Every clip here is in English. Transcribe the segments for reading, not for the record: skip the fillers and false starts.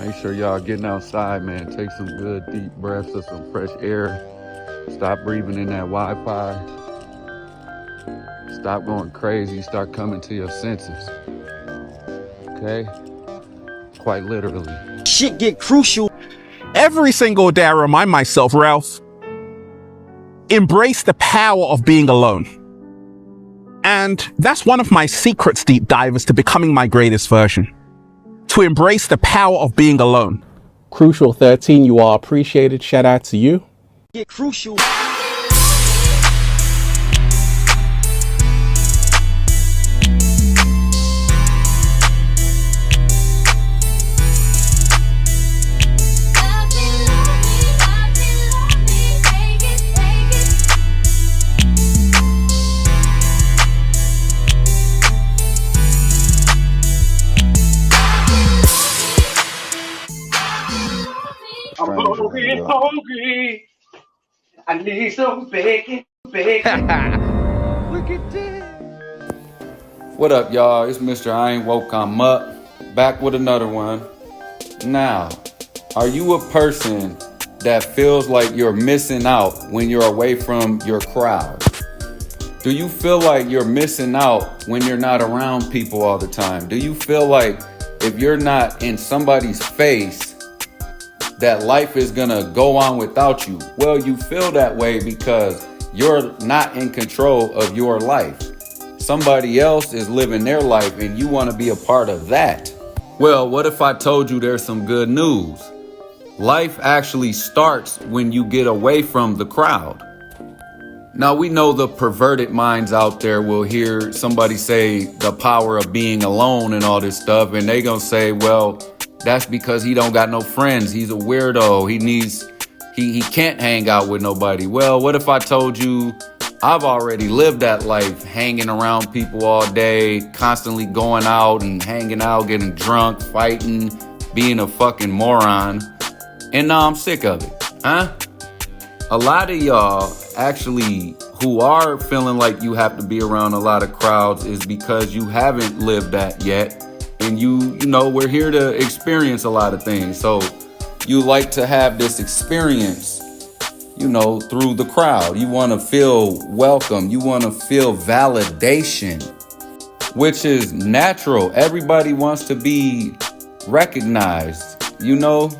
Make sure y'all getting outside, man. Take some good deep breaths of some fresh air. Stop breathing in that Wi-Fi. Stop going crazy. Start coming to your senses. Okay? Quite literally. Shit get crucial. Every single day I remind myself, Ralph, embrace the power of being alone. And that's one of my secrets, deep divers, to becoming my greatest version. To embrace the power of being alone. Crucial 13, you are appreciated. Shout out to you. Get crucial. I'm hungry. I need some bacon. Look at this. What up, y'all? It's Mr. I Ain't Woke, I'm Up. Back with another one. Now, are you a person that feels like you're missing out when you're away from your crowd? Do you feel like you're missing out when you're not around people all the time? Do you feel like if you're not in somebody's face, that life is gonna go on without you? Well, you feel that way because you're not in control of your life. Somebody else is living their life and you want to be a part of that. Well, what if I told you there's some good news? Life actually starts when you get away from the crowd. Now, we know the perverted minds out there will hear somebody say the power of being alone and all this stuff, and they gonna say, well, that's because he don't got no friends. He's a weirdo. He can't hang out with nobody. Well, what if I told you I've already lived that life, hanging around people all day, constantly going out and hanging out, getting drunk, fighting, being a fucking moron. And now I'm sick of it, huh? A lot of y'all actually who are feeling like you have to be around a lot of crowds is because you haven't lived that yet. And you know, we're here to experience a lot of things. So you like to have this experience, you know, through the crowd. You want to feel welcome. You want to feel validation, which is natural. Everybody wants to be recognized, you know.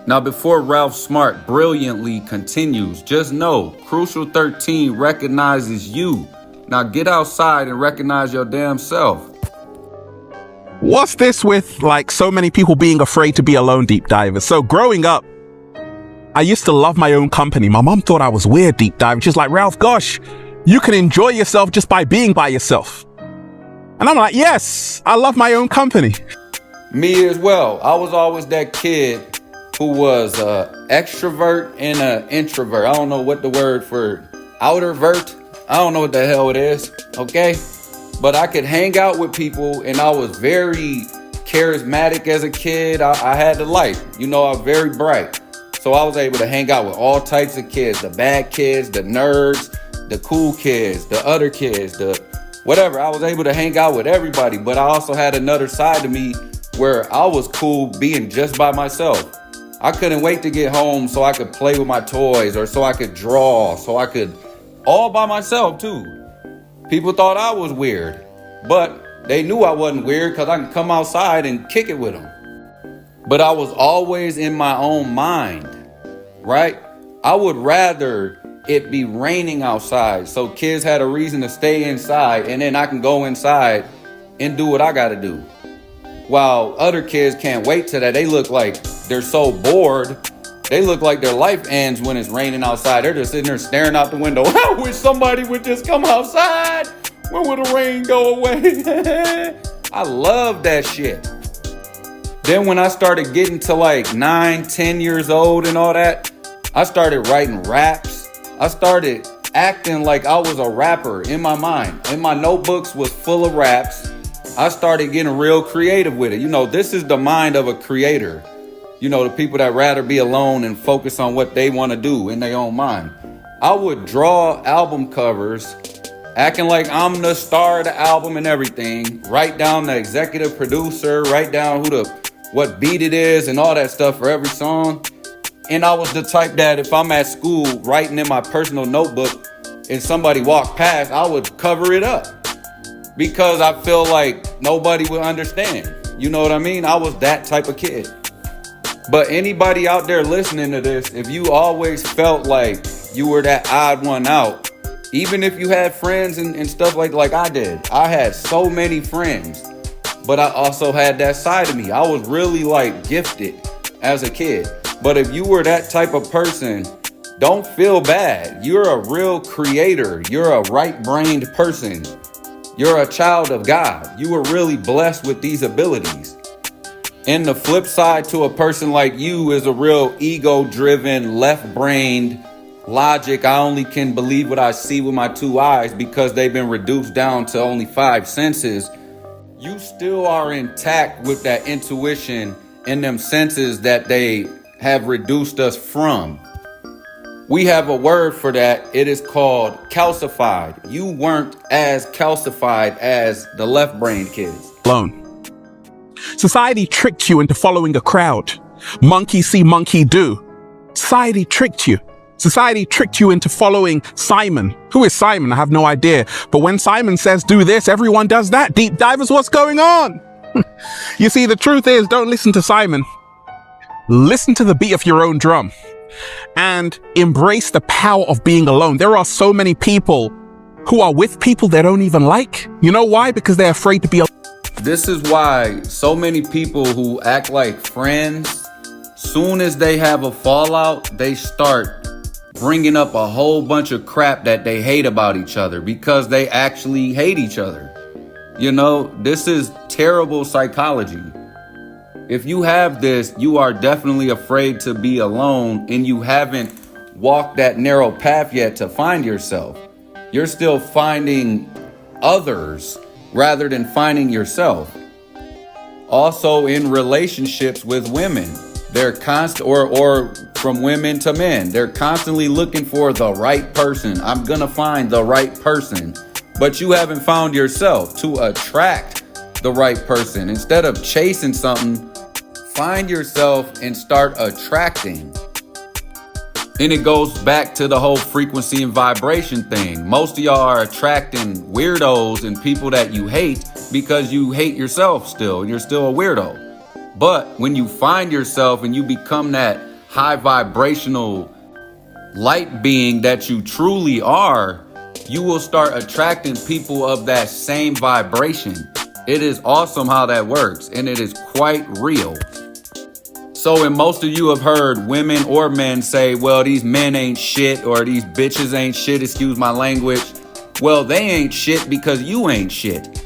Now, before Ralph Smart brilliantly continues, just know Crucial 13 recognizes you. Now get outside and recognize your damn self. What's this with, like, so many people being afraid to be alone, deep divers? So growing up, I used to love my own company. My mom thought I was weird, deep diver. She's like, Ralph, gosh, you can enjoy yourself just by being by yourself. And I'm like, yes, I love my own company. Me as well. I was always that kid who was an extrovert and an introvert. I don't know what the word for outervert. I don't know what the hell it is, okay? But I could hang out with people, and I was very charismatic as a kid. I had the light. You know, I was very bright. So I was able to hang out with all types of kids, the bad kids, the nerds, the cool kids, the other kids, the whatever. I was able to hang out with everybody, but I also had another side to me where I was cool being just by myself. I couldn't wait to get home so I could play with my toys or so I could draw, so I could all by myself too. People thought I was weird, but they knew I wasn't weird because I could come outside and kick it with them. But I was always in my own mind, right? I would rather it be raining outside so kids had a reason to stay inside, and then I can go inside and do what I got to do. While other kids can't wait till that. They look like they're so bored. They look like their life ends when it's raining outside. They're just sitting there staring out the window. I wish somebody would just come outside. When will the rain go away? I love that shit. Then when I started getting to like 9-10 years old and all that, I started writing raps. I started acting like I was a rapper in my mind. And my notebooks was full of raps. I started getting real creative with it. You know, this is the mind of a creator. You know, the people that rather be alone and focus on what they want to do in their own mind. I would draw album covers, acting like I'm the star of the album and everything. Write down the executive producer, write down who the what beat it is and all that stuff for every song. And I was the type that if I'm at school writing in my personal notebook and somebody walked past, I would cover it up because I feel like nobody would understand. You know what I mean? I was that type of kid. But anybody out there listening to this, if you always felt like you were that odd one out, even if you had friends and stuff like I did, I had so many friends, but I also had that side of me. I was really like gifted as a kid. But if you were that type of person, don't feel bad. You're a real creator. You're a right-brained person. You're a child of God. You were really blessed with these abilities. And the flip side to a person like you is a real ego-driven, left-brained logic. I only can believe what I see with my two eyes because they've been reduced down to only 5 senses. You still are intact with that intuition and them senses that they have reduced us from. We have a word for that. It is called calcified. You weren't as calcified as the left-brained kids. Alone. Society tricked you into following a crowd. Monkey see, monkey do. Society tricked you. Society tricked you into following Simon. Who is Simon? I have no idea. But when Simon says do this, everyone does that. Deep divers, what's going on? You see, the truth is, don't listen to Simon. Listen to the beat of your own drum and embrace the power of being alone. There are so many people who are with people they don't even like. You know why? Because they're afraid to be alone. This is why so many people who act like friends, soon as they have a fallout, they start bringing up a whole bunch of crap that they hate about each other because they actually hate each other. You know, this is terrible psychology. If you have this, you are definitely afraid to be alone and you haven't walked that narrow path yet to find yourself. You're still finding others rather than finding yourself. Also in relationships with women, they're or from women to men, they're constantly looking for the right person. I'm gonna find the right person, but you haven't found yourself to attract the right person. Instead of chasing something, find yourself and start attracting. And it goes back to the whole frequency and vibration thing. Most of y'all are attracting weirdos and people that you hate because you hate yourself still. You're still a weirdo. But when you find yourself and you become that high vibrational light being that you truly are, you will start attracting people of that same vibration. It is awesome how that works, and it is quite real. So when most of you have heard women or men say, well, these men ain't shit or these bitches ain't shit, excuse my language. Well, they ain't shit because you ain't shit.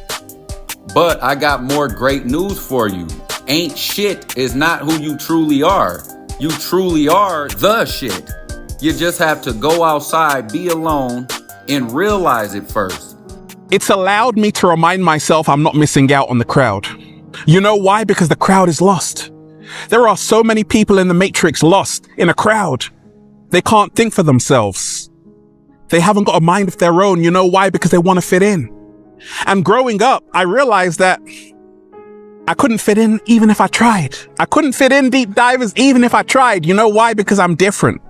But I got more great news for you. Ain't shit is not who you truly are. You truly are the shit. You just have to go outside, be alone, and realize it first. It's allowed me to remind myself I'm not missing out on the crowd. You know why? Because the crowd is lost. There are so many people in the matrix lost in a crowd. They can't think for themselves. They haven't got a mind of their own. You know why? Because they want to fit in. And growing up, I realized that I couldn't fit in even if I tried. I couldn't fit in, deep divers, even if I tried. You know why? Because I'm different.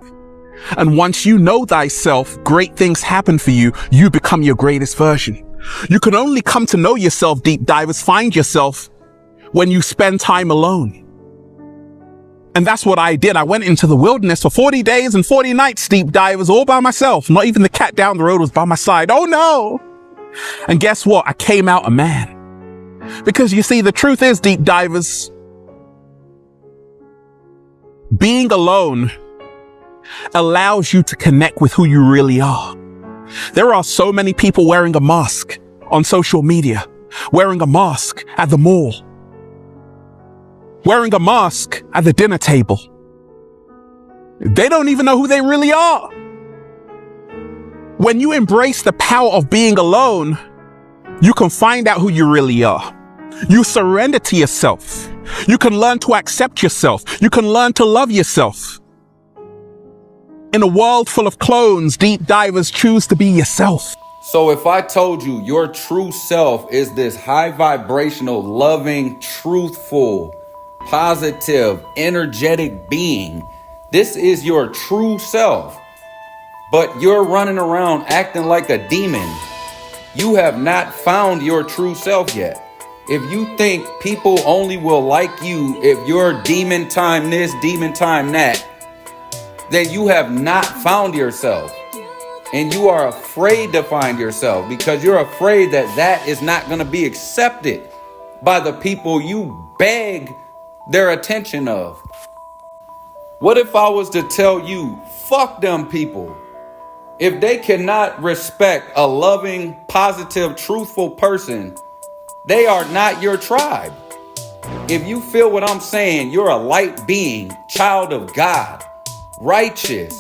And once you know thyself, great things happen for you. You become your greatest version. You can only come to know yourself, deep divers, find yourself when you spend time alone. And that's what I did. I went into the wilderness for 40 days and 40 nights, deep divers, all by myself. Not even the cat down the road was by my side. Oh no. And guess what? I came out a man. Because you see, the truth is, deep divers, being alone allows you to connect with who you really are. There are so many people wearing a mask on social media, wearing a mask at the mall, wearing a mask at the dinner table. They don't even know who they really are. When you embrace the power of being alone, you can find out who you really are. You surrender to yourself. You can learn to accept yourself. You can learn to love yourself. In a world full of clones, deep divers, choose to be yourself. So if I told you your true self is this high vibrational, loving, truthful, positive, energetic being. This is your true self. But you're running around acting like a demon. You have not found your true self yet. If you think people only will like you if you're demon time this, demon time that, then you have not found yourself. And you are afraid to find yourself because you're afraid that that is not going to be accepted by the people you beg their attention of. What if I was to tell you, fuck them people? If they cannot respect a loving, positive, truthful person, they are not your tribe. If you feel what I'm saying, you're a light being, child of God, righteous.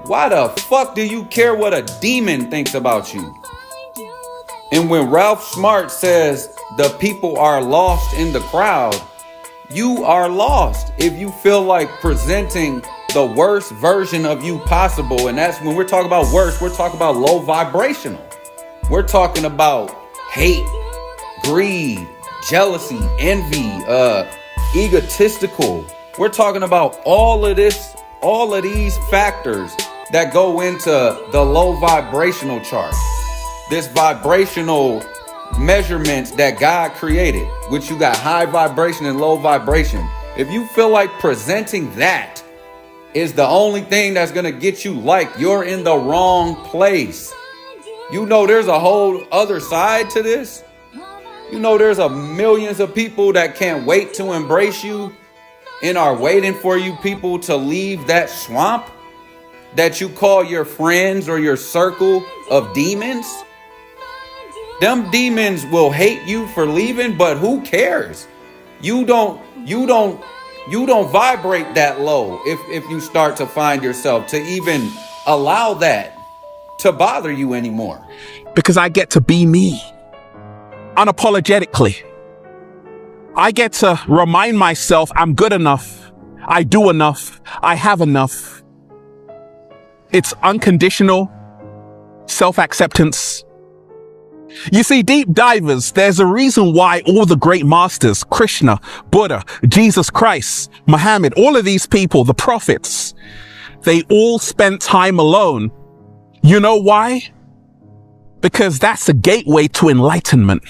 Why the fuck do you care what a demon thinks about you? And when Ralph Smart says the people are lost in the crowd, you are lost if you feel like presenting the worst version of you possible. And that's when we're talking about worse, we're talking about low vibrational. We're talking about hate, greed, jealousy, envy, egotistical. We're talking about all of these factors that go into the low vibrational chart. This vibrational measurements that God created, which you got high vibration and low vibration. If you feel like presenting that is the only thing that's going to get you liked, you're in the wrong place. You know there's a whole other side to this. You know there's millions of people that can't wait to embrace you and are waiting for you people to leave that swamp that you call your friends or your circle of demons. Them demons will hate you for leaving, but who cares? You don't vibrate that low if you start to find yourself to even allow that to bother you anymore. Because I get to be me, unapologetically. I get to remind myself I'm good enough, I do enough, I have enough. It's unconditional self-acceptance. You see, deep divers, there's a reason why all the great masters, Krishna, Buddha, Jesus Christ, Muhammad, all of these people, the prophets, they all spent time alone. You know why? Because that's a gateway to enlightenment.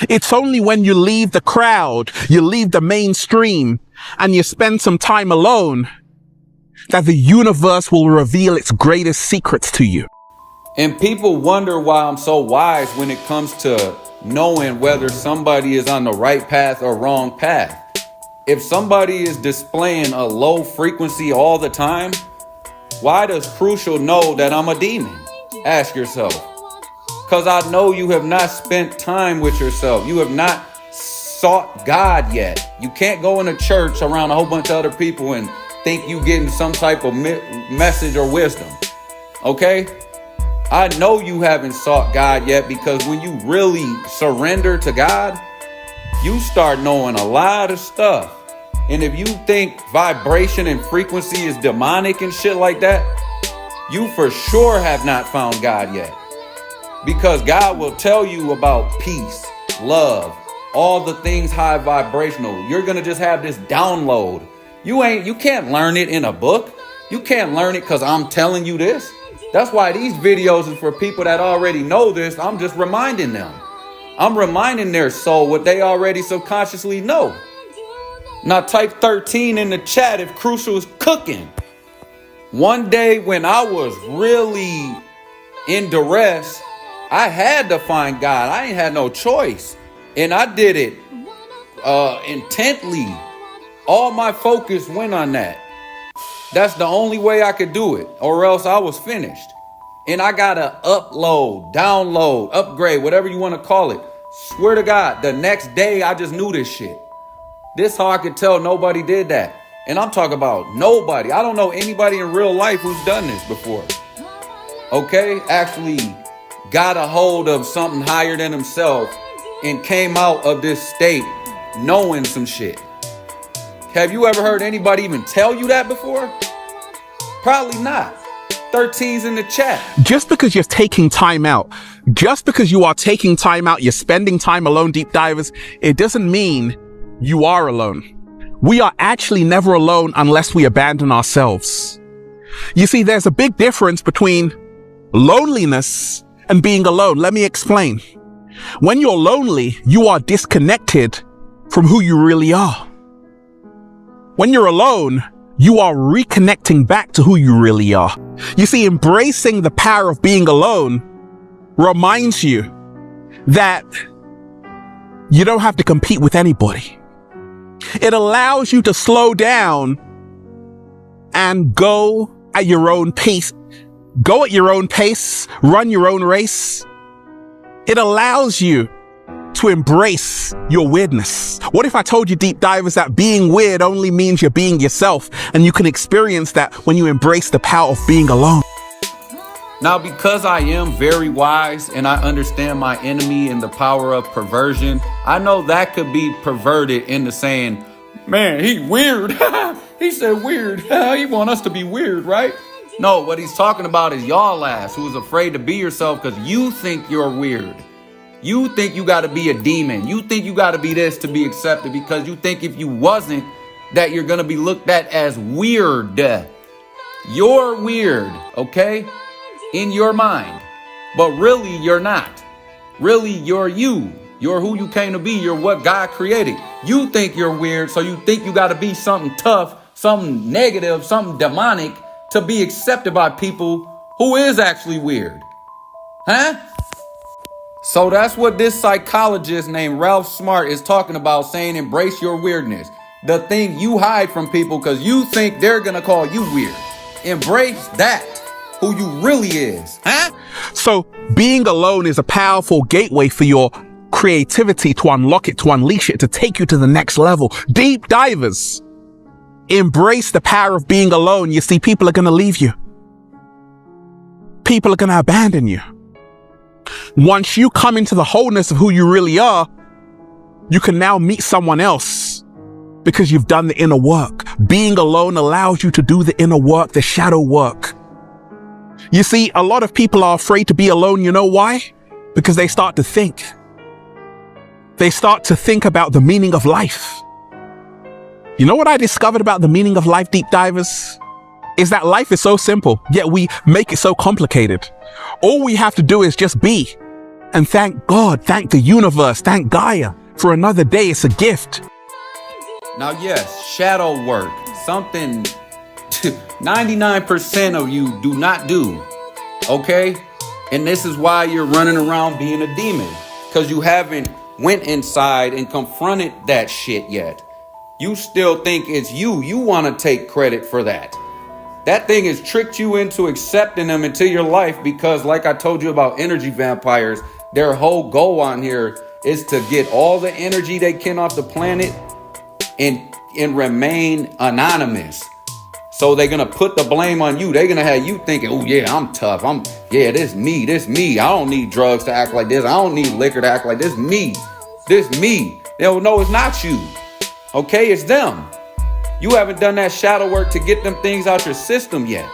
It's only when you leave the crowd, you leave the mainstream, and you spend some time alone that the universe will reveal its greatest secrets to you. And people wonder why I'm so wise when it comes to knowing whether somebody is on the right path or wrong path. If somebody is displaying a low frequency all the time, why does Crucial know that I'm a demon? Ask yourself. Because I know you have not spent time with yourself. You have not sought God yet. You can't go in a church around a whole bunch of other people and think you getting some type of message or wisdom. Okay? I know you haven't sought God yet, because when you really surrender to God, you start knowing a lot of stuff. And if you think vibration and frequency is demonic and shit like that, you for sure have not found God yet. Because God will tell you about peace, love, all the things high vibrational. You're going to just have this download. You can't learn it in a book. You can't learn it because I'm telling you this. That's why these videos is for people that already know this. I'm just reminding them. I'm reminding their soul what they already subconsciously know. Now type 13 in the chat if Crucial is cooking. One day when I was really in duress, I had to find God. I ain't had no choice. And I did it intently. All my focus went on that. That's the only way I could do it, or else I was finished. And I gotta upload, download, upgrade, whatever you want to call it. Swear to God, the next day I just knew this shit. This how I could tell nobody did that. And I'm talking about nobody. I don't know anybody in real life who's done this before. Okay? Actually got a hold of something higher than himself and came out of this state knowing some shit. Have you ever heard anybody even tell you that before? Probably not. 13's in the chat. Just because you're taking time out, you're spending time alone, deep divers, it doesn't mean you are alone. We are actually never alone unless we abandon ourselves. You see, there's a big difference between loneliness and being alone. Let me explain. When you're lonely, you are disconnected from who you really are. When you're alone, you are reconnecting back to who you really are. You see, embracing the power of being alone reminds you that you don't have to compete with anybody. It allows you to slow down and go at your own pace. Go at your own pace, run your own race. It allows you to embrace your weirdness. What if I told you, deep divers, that being weird only means you're being yourself, and you can experience that when you embrace the power of being alone? Now, because I am very wise and I understand my enemy and the power of perversion, I know that could be perverted into saying, man, he weird. He said weird. He want us to be weird, right? No, what he's talking about is y'all ass who is afraid to be yourself because you think you're weird. You think you got to be a demon. You think you got to be this to be accepted because you think if you wasn't, that you're going to be looked at as weird. You're weird, okay? In your mind. But really, you're not. Really, you're you. You're who you came to be. You're what God created. You think you're weird, so you think you got to be something tough, something negative, something demonic to be accepted by people who is actually weird. Huh? So that's what this psychologist named Ralph Smart is talking about, saying embrace your weirdness. The thing you hide from people because you think they're going to call you weird. Embrace that. Who you really is, huh? So being alone is a powerful gateway for your creativity, to unlock it, to unleash it, to take you to the next level. Deep divers, embrace the power of being alone. You see, people are going to leave you. People are going to abandon you. Once you come into the wholeness of who you really are, you can now meet someone else because you've done the inner work. Being alone allows you to do the inner work, the shadow work. You see, a lot of people are afraid to be alone. You know why? Because they start to think. They start to think about the meaning of life. You know what I discovered about the meaning of life, deep divers? Is that life is so simple, yet we make it so complicated. All we have to do is just be. And thank God, thank the universe, thank Gaia for another day. It's a gift. Now, yes, shadow work, something 99% of you do not do, okay? And this is why you're running around being a demon, because you haven't went inside and confronted that shit yet. You still think it's you. You want to take credit for that. That thing has tricked you into accepting them into your life because, like I told you about energy vampires, their whole goal on here is to get all the energy they can off the planet and remain anonymous. So they're going to put the blame on you. They're going to have you thinking, oh, yeah, I'm tough. This me. I don't need drugs to act like this. I don't need liquor to act like this. Me. They'll know it's not you. Okay, it's them. You haven't done that shadow work to get them things out your system yet.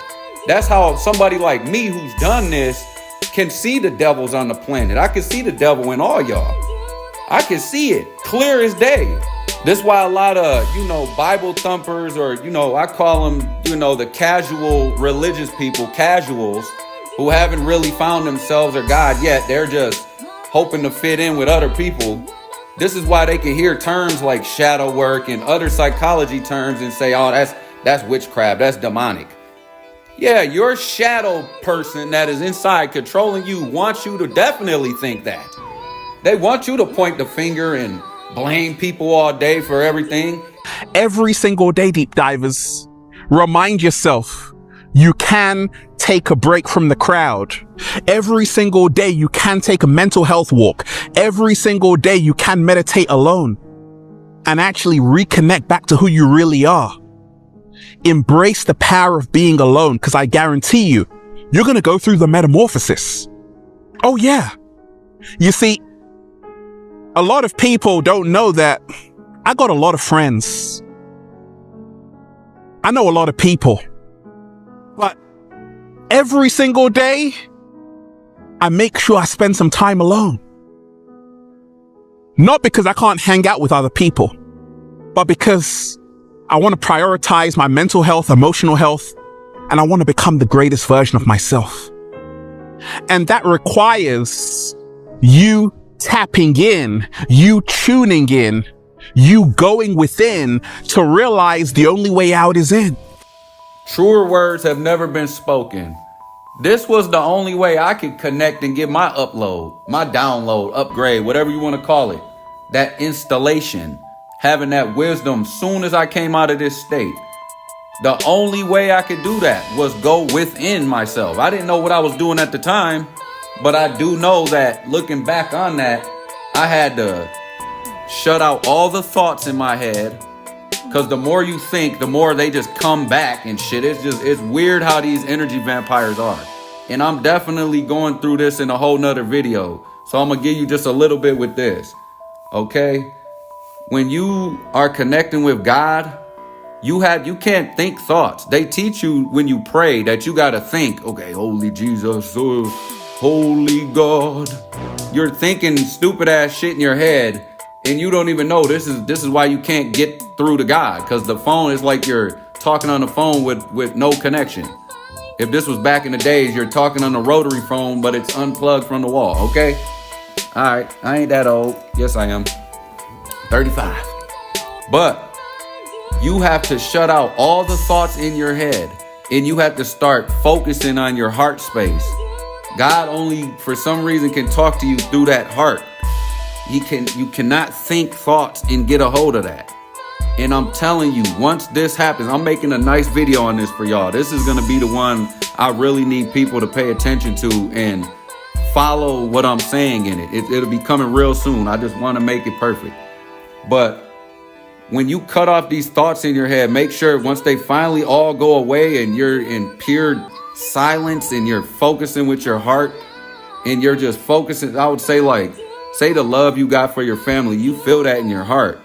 That's how somebody like me who's done this can see the devils on the planet. I can see the devil in all y'all. I can see it clear as day. This is why a lot of, Bible thumpers or, I call them, the casual religious people, casuals who haven't really found themselves or God yet. They're just hoping to fit in with other people. This is why they can hear terms like shadow work and other psychology terms and say, oh, that's witchcraft. That's demonic. Yeah, your shadow person that is inside controlling you wants you to definitely think that. They want you to point the finger and blame people all day for everything. Every single day, deep divers, remind yourself you can take a break from the crowd. Every single day you can take a mental health walk. Every single day you can meditate alone and actually reconnect back to who you really are. Embrace the power of being alone, because I guarantee you, you're going to go through the metamorphosis. Oh yeah. You see, a lot of people don't know that I got a lot of friends. I know a lot of people. But every single day, I make sure I spend some time alone. Not because I can't hang out with other people, but because I want to prioritize my mental health, emotional health, and I want to become the greatest version of myself. And that requires you tapping in, you tuning in, you going within to realize the only way out is in. Truer words have never been spoken. This was the only way I could connect and get my upload, my download, upgrade, whatever you want to call it. That installation, having that wisdom soon as I came out of this state. The only way I could do that was go within myself. I didn't know what I was doing at the time, but I do know that looking back on that, I had to shut out all the thoughts in my head. Because the more you think, the more they just come back and shit. It's weird how these energy vampires are. And I'm definitely going through this in a whole nother video. So I'm going to give you just a little bit with this. Okay? When you are connecting with God, you can't think thoughts. They teach you when you pray that you got to think, okay, holy Jesus, holy God. You're thinking stupid ass shit in your head. And you don't even know this is why you can't get through to God, because the phone is like you're talking on the phone with no connection. If this was back in the days, you're talking on a rotary phone, but it's unplugged from the wall, okay? All right, I ain't that old. Yes, I am. 35. But you have to shut out all the thoughts in your head, and you have to start focusing on your heart space. God only, for some reason, can talk to you through that heart. You cannot think thoughts and get a hold of that. And I'm telling you, once this happens, I'm making a nice video on this for y'all. This is going to be the one I really need people to pay attention to and follow what I'm saying in it. It'll be coming real soon. I just want to make it perfect. But when you cut off these thoughts in your head, make sure once they finally all go away and you're in pure silence and you're focusing with your heart and you're just focusing, I would say say the love you got for your family, you feel that in your heart.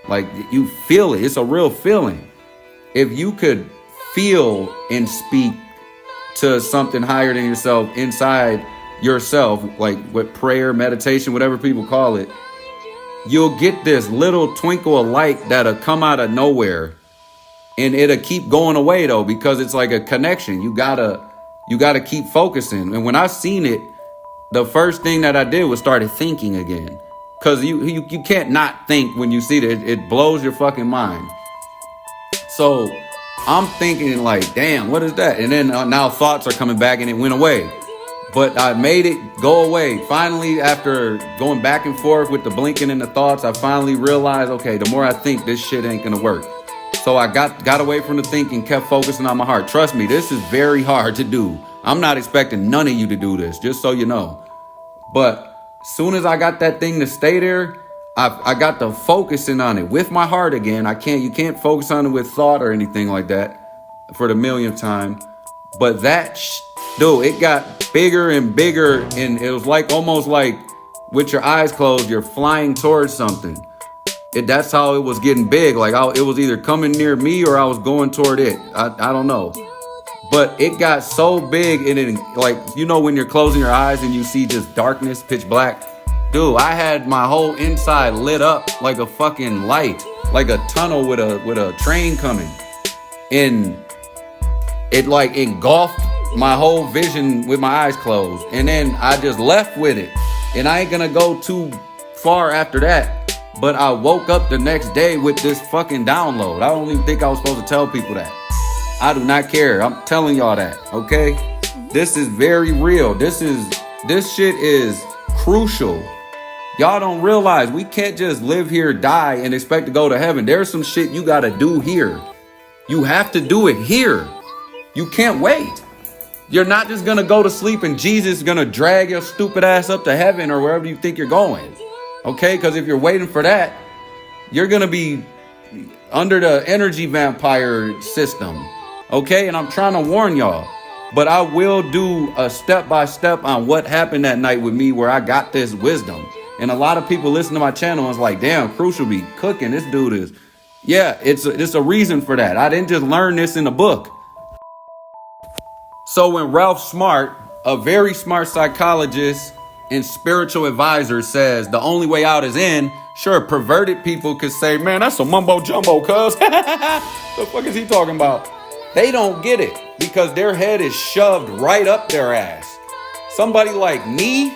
Like you feel it. It's a real feeling. If you could feel and speak to something higher than yourself inside yourself, like with prayer, meditation, whatever people call it, you'll get this little twinkle of light that'll come out of nowhere. And it'll keep going away though, because it's like a connection. You gotta keep focusing. And when I seen it, the first thing that I did was started thinking again. Because you can't not think when you see it. It blows your fucking mind. So I'm thinking like, damn, what is that? And then now thoughts are coming back and it went away. But I made it go away. Finally, after going back and forth with the blinking and the thoughts, I finally realized, okay, the more I think, this shit ain't gonna work. So I got away from the thinking, kept focusing on my heart. Trust me, this is very hard to do. I'm not expecting none of you to do this, just so you know. But as soon as I got that thing to stay there, I got to focusing on it with my heart again. You can't focus on it with thought or anything like that for the millionth time. But dude, it got bigger and bigger, and it was like almost like with your eyes closed, you're flying towards something. That's how it was getting big. Like it was either coming near me or I was going toward it. I don't know. But it got so big, and it, like, you know when you're closing your eyes and you see just darkness, pitch black? Dude, I had my whole inside lit up like a fucking light, like a tunnel with a train coming. And it like engulfed my whole vision with my eyes closed. And then I just left with it. And I ain't gonna go too far after that. But I woke up the next day with this fucking download. I don't even think I was supposed to tell people that. I do not care. I'm telling y'all that, okay? This is very real. This shit is crucial. Y'all don't realize we can't just live here, die, and expect to go to heaven. There's some shit you gotta do here. You have to do it here. You can't wait. You're not just gonna go to sleep and Jesus is gonna drag your stupid ass up to heaven or wherever you think you're going. Okay? Because if you're waiting for that, you're gonna be under the energy vampire system. Okay? And I'm trying to warn y'all. But I will do a step-by-step on what happened that night with me where I got this wisdom. And a lot of people listen to my channel and it's like, damn, Crucial be cooking. This dude is... Yeah, it's a reason for that. I didn't just learn this in a book. So when Ralph Smart, a very smart psychologist, and spiritual advisor says the only way out is in, sure, perverted people could say, man, that's some mumbo jumbo, cuz. The fuck is he talking about? They don't get it because their head is shoved right up their ass. Somebody like me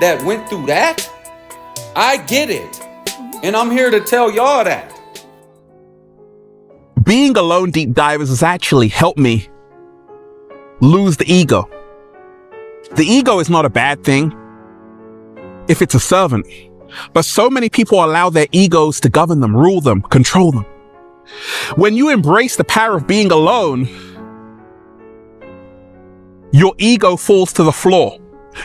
that went through that, I get it. And I'm here to tell y'all that. Being alone, deep divers, has actually helped me lose the ego. The ego is not a bad thing if it's a servant, but so many people allow their egos to govern them, rule them, control them. When you embrace the power of being alone, your ego falls to the floor.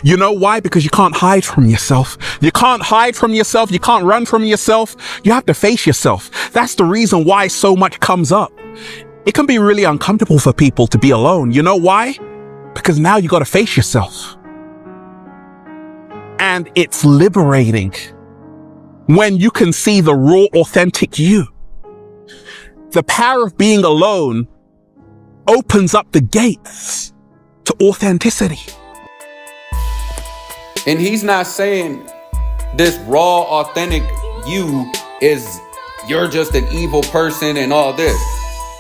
You know why? Because you can't hide from yourself. You can't hide from yourself. You can't run from yourself. You have to face yourself. That's the reason why so much comes up. It can be really uncomfortable for people to be alone. You know why? Because now you got to face yourself. And it's liberating when you can see the raw, authentic you. The power of being alone opens up the gates to authenticity. And he's not saying this raw, authentic you is you're just an evil person and all this.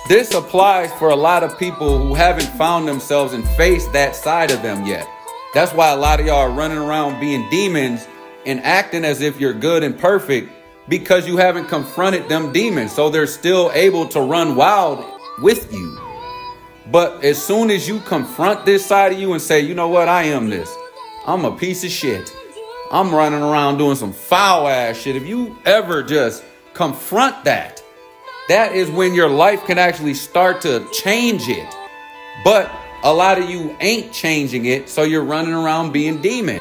This applies for a lot of people who haven't found themselves and faced that side of them yet. That's why a lot of y'all are running around being demons and acting as if you're good and perfect because you haven't confronted them demons. So they're still able to run wild with you. But as soon as you confront this side of you and say, you know what, I am this. I'm a piece of shit. I'm running around doing some foul ass shit. If you ever just confront that, that is when your life can actually start to change it. But a lot of you ain't changing it, so you're running around being demon.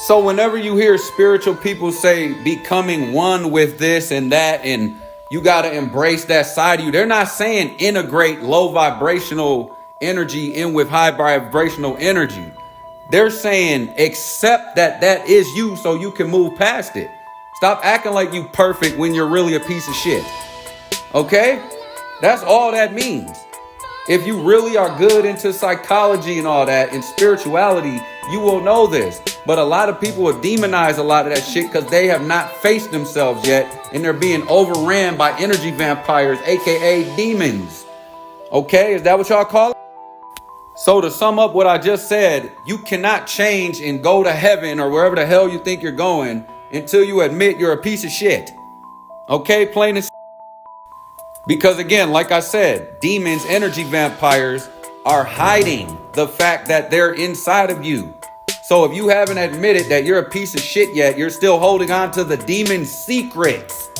So whenever you hear spiritual people say becoming one with this and that, and you got to embrace that side of you, they're not saying integrate low vibrational energy in with high vibrational energy. They're saying accept that that is you so you can move past it. Stop acting like you perfect when you're really a piece of shit. Okay? That's all that means. If you really are good into psychology and all that and spirituality, you will know this. But a lot of people will demonize a lot of that shit because they have not faced themselves yet and they're being overran by energy vampires, aka demons. Okay? Is that what y'all call it? So to sum up what I just said, you cannot change and go to heaven or wherever the hell you think you're going until you admit you're a piece of shit. Okay, plain and because again, like I said, demons, energy vampires are hiding the fact that they're inside of you. So if you haven't admitted that you're a piece of shit yet, you're still holding on to the demon's secrets.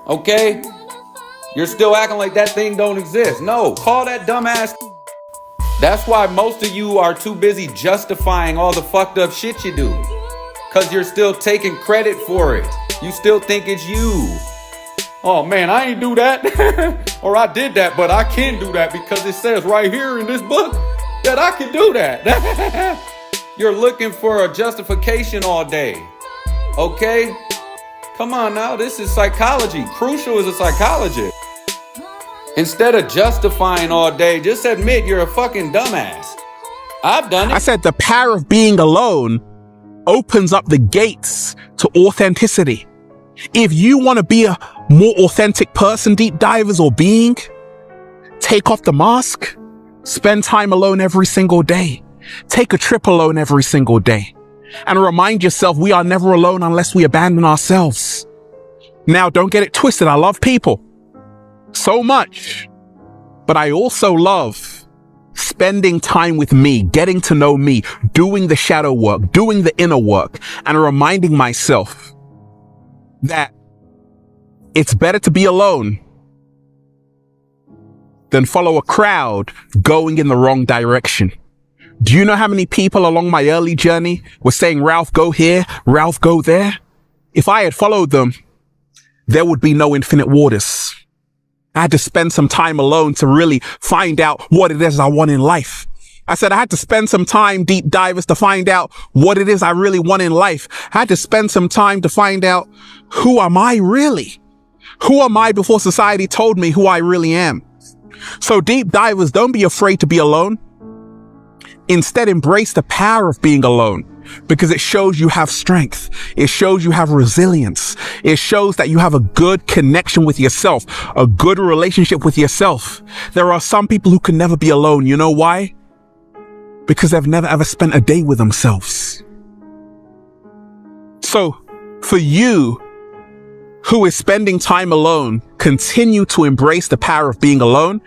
Okay? You're still acting like that thing don't exist. No, call that dumbass. That's why most of you are too busy justifying all the fucked up shit you do. Because you're still taking credit for it. You still think it's you. Oh man, I ain't do that. Or I did that, but I can do that because it says right here in this book that I can do that. You're looking for a justification all day. Okay? Come on now, this is psychology. Crucial is a psychologist. Instead of justifying all day, just admit you're a fucking dumbass. I've done it. I said the power of being alone opens up the gates to authenticity. If you want to be a more authentic person, deep divers or being, take off the mask, spend time alone every single day, take a trip alone every single day, and remind yourself we are never alone unless we abandon ourselves. Now, don't get it twisted. I love people so much, but I also love spending time with me, getting to know me, doing the shadow work, doing the inner work, and reminding myself that it's better to be alone than follow a crowd going in the wrong direction. Do you know how many people along my early journey were saying, Ralph, go here, Ralph, go there? If I had followed them, there would be no infinite waters. I had to spend some time alone to really find out what it is I want in life. I said I had to spend some time, deep divers, to find out what it is I really want in life. I had to spend some time to find out, who am I really? Who am I before society told me who I really am? So deep divers, don't be afraid to be alone. Instead, embrace the power of being alone. because it shows you have strength. It shows you have resilience. It shows that you have a good connection with yourself, a good relationship with yourself. There are some people who can never be alone. You know why? Because they've never ever spent a day with themselves. So for you who is spending time alone, continue to embrace the power of being alone.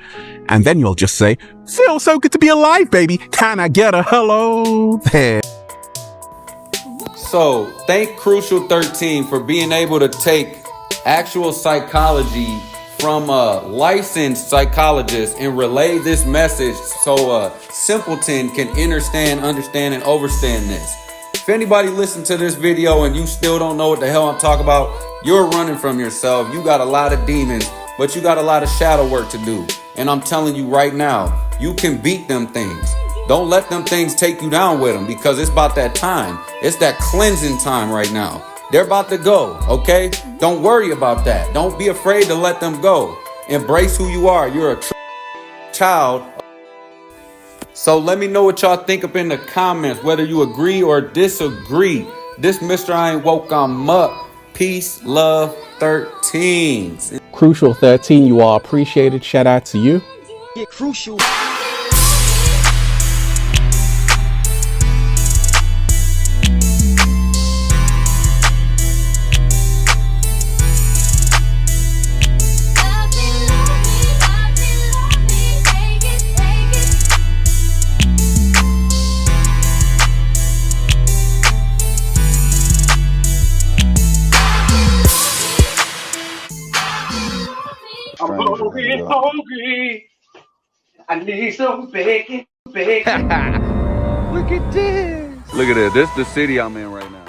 And then you'll just say, feels so good to be alive, baby. Can I get a hello there? So thank Crucial 13 for being able to take actual psychology from a licensed psychologist and relay this message so a simpleton can understand, and overstand this. If anybody listened to this video and you still don't know what the hell I'm talking about, you're running from yourself. You got a lot of demons, but you got a lot of shadow work to do. And I'm telling you right now, you can beat them things. Don't let them things take you down with them, because it's about that time. It's that cleansing time right now. They're about to go, okay? Don't worry about that. Don't be afraid to let them go. Embrace who you are. You're a child. So let me know what y'all think up in the comments, whether you agree or disagree. This Mr. I Ain't Woke, I'm Up. Peace, love, 13. Crucial 13, you are appreciated. Shout out to you. Get crucial. I'm hungry. I need some bacon. Look at this. Look at this. This is the city I'm in right now.